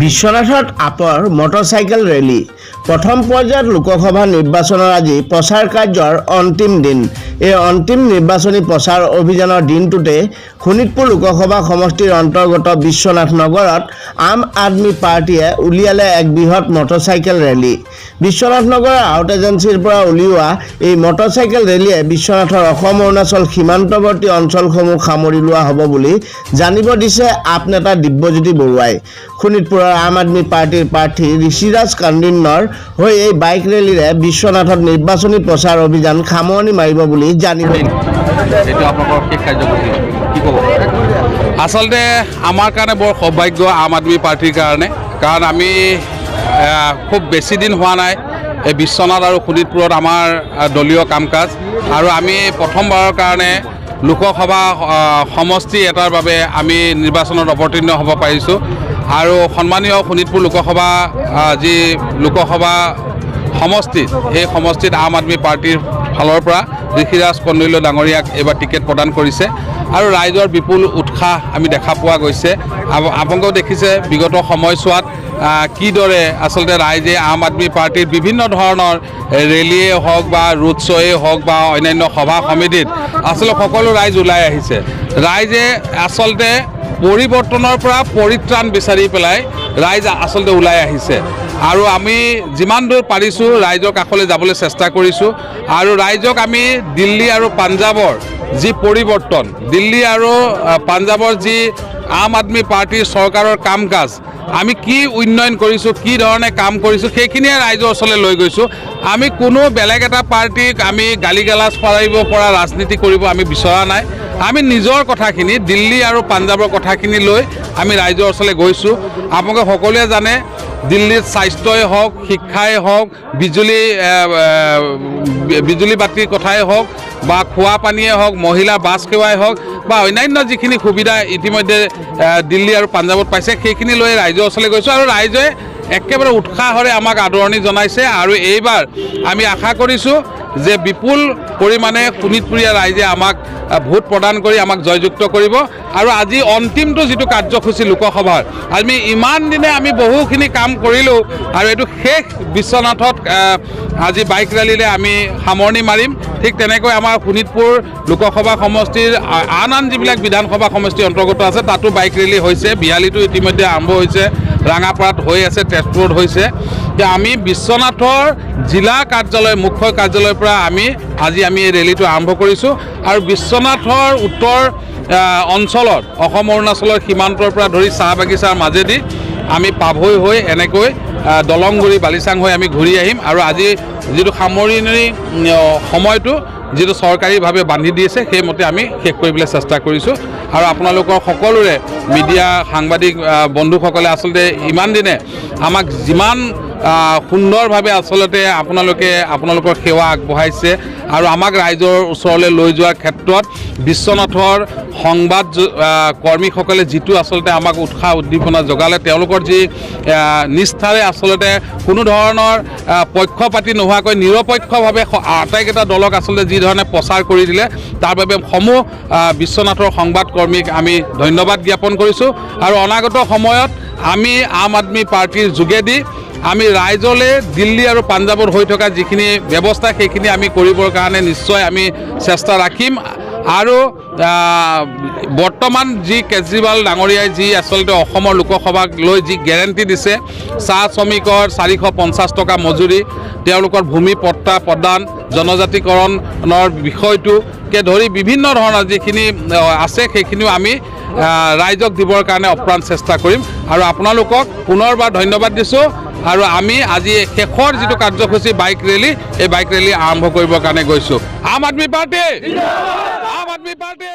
বিশ্বনাথত আপৰ motorcycle rally প্ৰথম পৰ্যায়ত লোকসভা নিৰ্বাচনৰ আজি প্ৰচাৰ কাৰ্যৰ অন্তিম দিন। এই অন্তিম নিৰ্বাচনী প্ৰচাৰ অভিযানৰ দিনটোতে শোণিতপুৰ লোকসভা সমষ্টিৰ অন্তৰ্গত বিশ্বনাথ নগৰত আম আদমি পাৰ্টিয়ে উলিয়ালে এক বৃহৎ মটৰচাইকেল ৰেলী। বিশ্বনাথ নগৰৰ আউট এজেঞ্চিৰ পৰা উলিওৱা এই মটৰচাইকেল ৰেলীয়ে বিশ্বনাথৰ অসম অৰুণাচল সীমান্তৱৰ্তী অঞ্চলসমূহ সামৰি লোৱা হ'ব বুলি জানিব দিছে আপ নেতা দিব্যজ্যোতি বৰুৱাই। শোণিতপুৰৰ আম আদমি পাৰ্টিৰ প্ৰাৰ্থী ঋষিৰাজ কান্দিনৰ হৈ এই বাইক ৰেলীৰে বিশ্বনাথত নিৰ্বাচনী প্ৰচাৰ অভিযান সামৰণি মাৰিব বুলি জানিব। আচলতে আমাৰ কাৰণে বৰ সৌভাগ্য আম আদমি পাৰ্টিৰ কাৰণে, কাৰণ আমি খুব বেছি দিন হোৱা নাই এই বিশ্বনাথ আৰু শোণিতপুৰত আমাৰ দলীয় কাম কাজ, আৰু আমি প্ৰথমবাৰৰ কাৰণে লোকসভা সমষ্টি এটাৰ বাবে আমি নিৰ্বাচনত অৱতীৰ্ণ হ'ব পাৰিছোঁ। আৰু সন্মানীয় শোণিতপুৰ লোকসভা যি লোকসভা সমষ্টিত, সেই সমষ্টিত আম আদমি পাৰ্টিৰ ফালৰ পৰা ঋষিৰাজ কন্দৈল ডাঙৰীয়াক এইবাৰ টিকেট প্ৰদান কৰিছে, আৰু ৰাইজৰ বিপুল উৎসাহ আমি দেখা পোৱা গৈছে। আপোনালোকেও দেখিছে বিগত সময়ছোৱাত কিদৰে আচলতে ৰাইজে আম আদমি পাৰ্টিৰ বিভিন্ন ধৰণৰ ৰেলীয়ে হওক বা ৰোড শ্ব'য়ে হওক বা অন্যান্য সভা সমিতিত আচলতে সকলো ৰাইজ ওলাই আহিছে। ৰাইজে আচলতে পৰিৱৰ্তনৰ পৰা পৰিত্ৰাণ বিচাৰি পেলাই ৰাইজ আচলতে ওলাই আহিছে, আৰু আমি যিমান দূৰ পাৰিছোঁ ৰাইজৰ কাষলৈ যাবলৈ চেষ্টা কৰিছোঁ। আৰু ৰাইজক আমি দিল্লী আৰু পাঞ্জাৱৰ যি পৰিৱৰ্তন, দিল্লী আৰু পাঞ্জাৱৰ যি আম আদমি পাৰ্টিৰ চৰকাৰৰ কাম কাজ, আমি কি উন্নয়ন কৰিছোঁ, কি ধৰণে কাম কৰিছোঁ, সেইখিনিয়ে ৰাইজৰ ওচৰলৈ লৈ গৈছোঁ। আমি কোনো বেলেগ এটা পাৰ্টিক আমি গালি গালাজ পাৰিব পৰা ৰাজনীতি কৰিব আমি বিচৰা নাই। আমি নিজৰ কথাখিনি, দিল্লী আৰু পাঞ্জাৱৰ কথাখিনি লৈ আমি ৰাইজৰ ওচৰলৈ গৈছোঁ। আপোনালোকে সকলোৱে জানে দিল্লীত স্বাস্থ্যই হওক, শিক্ষাই হওক, বিজুলী বাতিৰ কথাই হওক বা খোৱা পানীয়ে হওক, মহিলা বাছ সেৱাই হওক বা অন্যান্য যিখিনি সুবিধা ইতিমধ্যে দিল্লী আৰু পাঞ্জাৱত পাইছে, সেইখিনি লৈ ৰাইজৰ ওচৰলৈ গৈছোঁ, আৰু ৰাইজে একেবাৰে উৎসাহেৰে আমাক আদৰণি জনাইছে। আৰু এইবাৰ আমি আশা কৰিছোঁ যে বিপুল পৰিমাণে শোণিতপুৰীয়া ৰাইজে আমাক ভোট প্ৰদান কৰি আমাক জয়যুক্ত কৰিব। আৰু আজি অন্তিমটো যিটো কাৰ্যসূচী লোকসভাৰ, আমি ইমান দিনে আমি বহুখিনি কাম কৰিলোঁ, আৰু এইটো শেষ বিশ্বনাথত আজি বাইক ৰেলীৰে আমি সামৰণি মাৰিম। ঠিক তেনেকৈ আমাৰ শোণিতপুৰ লোকসভা সমষ্টিৰ আন যিবিলাক বিধানসভা সমষ্টিৰ অন্তৰ্গত আছে তাতো বাইক ৰেলী হৈছে। বিহালীটো ইতিমধ্যে আৰম্ভ হৈছে, ৰাঙাপাৰাত হৈ আছে, তেজপুৰত হৈছে। আমি বিশ্বনাথৰ জিলা কাৰ্যালয়, মুখ্য কাৰ্যালয়ৰ পৰা আজি আমি এই ৰেলীটো আৰম্ভ কৰিছোঁ। আৰু বিশ্বনাথৰ উত্তৰ অঞ্চলত অসম অৰুণাচলৰ সীমান্তৰ পৰা ধৰি চাহ বাগিচাৰ মাজেদি আমি পাভৈ হৈ এনেকৈ দলংগুৰি বালিচাং হৈ আমি ঘূৰি আহিম। আৰু আজি যিটো সামৰণি সময়টো যিটো চৰকাৰীভাৱে বান্ধি দিছে, সেইমতে আমি শেষ কৰিবলৈ চেষ্টা কৰিছোঁ। আৰু আপোনালোকৰ সকলোৰে মিডিয়া সাংবাদিক বন্ধুসকলে আচলতে ইমান দিনে আমাক যিমান সুন্দৰভাৱে আচলতে আপোনালোকৰ সেৱা আগবঢ়াইছে, আৰু আমাক ৰাইজৰ ওচৰলৈ লৈ যোৱাৰ ক্ষেত্ৰত বিশ্বনাথৰ সংবাদ কৰ্মীসকলে যিটো আচলতে আমাক উৎসাহ উদ্দীপনা যোগালে, তেওঁলোকৰ যি নিষ্ঠাৰে আচলতে কোনো ধৰণৰ পক্ষপাতি নোহোৱাকৈ নিৰপেক্ষভাৱে আটাইকেইটা দলক আচলতে যি ধৰণে প্ৰচাৰ কৰি দিলে, তাৰ বাবে সমূহ বিশ্বনাথৰ সংবাদ কৰ্মীক আমি ধন্যবাদ জ্ঞাপন কৰিছোঁ। আৰু অনাগত সময়ত আমি আম আদমি পাৰ্টিৰ যোগেদি আমি ৰাইজলৈ দিল্লী আৰু পাঞ্জাৱত হৈ থকা যিখিনি ব্যৱস্থা, সেইখিনি আমি কৰিবৰ কাৰণে নিশ্চয় আমি চেষ্টা ৰাখিম। আৰু বৰ্তমান যি কেজৰিৱাল ডাঙৰীয়াই যি আচলতে অসমৰ লোকসভাক লৈ যি গেৰেণ্টি দিছে, চাহ শ্ৰমিকৰ 450 টকা মজুৰি, তেওঁলোকৰ ভূমি পট্টা প্ৰদান, জনজাতিকৰণৰ বিষয়টোকে ধৰি বিভিন্ন ধৰণৰ যিখিনি আছে, সেইখিনিও আমি ৰাইজক দিবৰ কাৰণে অপ্ৰাণ চেষ্টা কৰিম। আৰু আপোনালোকক পুনৰবাৰ ধন্যবাদ দিছোঁ। আৰু আমি আজি শেষৰ যিটো কাৰ্যসূচী বাইক ৰেলী, এই বাইক ৰেলী আৰম্ভ কৰিবৰ কাৰণে গৈছোঁ। আম আদমি পাৰ্টি, আম আদমি পাৰ্টি।